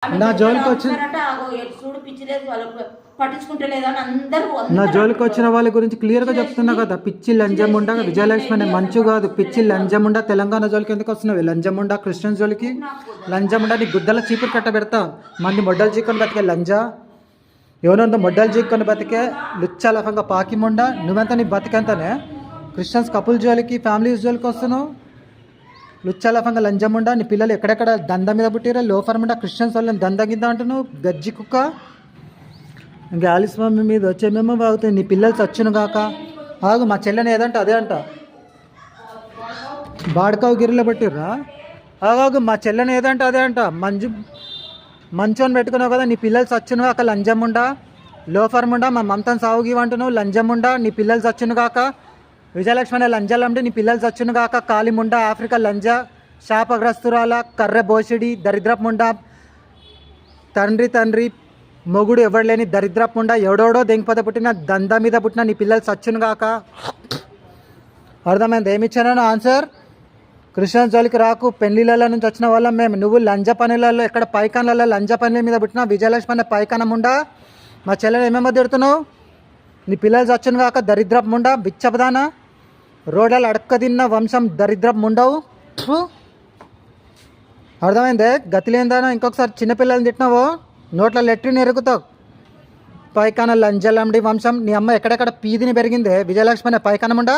నా జోలికి వచ్చిన నా జోలికి వచ్చిన వాళ్ళ గురించి క్లియర్గా చెప్తున్నా కదా. పిచ్చి లంజముండా విజయలక్ష్మి అనే మంచు కాదు. పిచ్చి లంజముండా తెలంగాణ జోలికి ఎందుకు వస్తున్నావు? లంజముండా క్రిస్టియన్ జోలికి లంజముండా నీ గుద్దల చీపురు కట్ట పెడతా. మంది మొడ్డలు చీకొని బతికే లంజా, ఎవరంతా మొడ్డలు చీక్కొని బతికే లుచ్చాలఫంగా పాకిముండా. నువ్వెంత నీ బతికంతానే క్రిస్టియన్స్ కపుల్ జోలికి ఫ్యామిలీస్ జోలికి వస్తున్నావు. లుచ్చాలఫంగా లంజముండా. నీ పిల్లలు ఎక్కడెక్కడ దంద మీద పుట్టిరా లోఫర్ముండా. క్రిస్టియన్స్ వాళ్ళని దంద గిద్ద అంటున్నావు గజ్జి కుక్క. ఇంకా ఆలిస్ మమ్మీ మీద వచ్చేమేమో బాగుతాయి. నీ పిల్లలు చచ్చును కాక ఆగు. మా చెల్లెని ఏదంటే అదే అంట. బాడకావు గిరిలో పట్టిర్రా ఆగు. మా చెల్లెని ఏదంటే అదే అంట. మంచోని పెట్టుకున్నావు కదా. నీ పిల్లలు చచ్చును కాక లంజముండా లోఫర్ముండా. మా మమతను సాగుగి అంటున్నావు లంజముండా. నీ పిల్లలు చచ్చును కాక విజయలక్ష్మి అనే లంజలంటే నీ పిల్లలు చచ్చును కాక కాలిముండా ఆఫ్రికా లంజ శాపగ్రస్తురాల కర్రె బోసిడి దరిద్రపు ముండా. తండ్రి మొగుడు ఎవడు లేని దరిద్రపు ముండా. ఎవడోడో దెంగిపోతే పుట్టిన దందా మీద పుట్టిన నీ పిల్లలు చచ్చును కాక. అర్థమైంది ఏమిచ్చానో ఆన్సర్? క్రిస్టియన్ జోలికి రాకు. పెళ్లిళ్ళ నుంచి వచ్చిన వాళ్ళం మేము. నువ్వు లంజ పనులలో ఎక్కడ పైకాన్లలో లంజ పనుల మీద పుట్టిన విజయలక్ష్మి అనే పైకానం ఉండా. మా చెల్లెలు ఏమేమో తిడుతున్నావు. నీ పిల్లలు చచ్చును కాక దరిద్రపు ముండా బిచ్చపదానా. రోడ్లలో అడక్క తిన్న వంశం దరిద్రపు ముండవు. అర్థమైందే గతిలేందానో. ఇంకొకసారి చిన్నపిల్లల్ని తిట్టినావో నోట్ల లెట్రిని ఎరుగుతావు. పైకాన లంజలండి వంశం. నీ అమ్మ ఎక్కడెక్కడ పీదిని పెరిగిందే విజయలక్ష్మి అనే పైకానం ఉండా.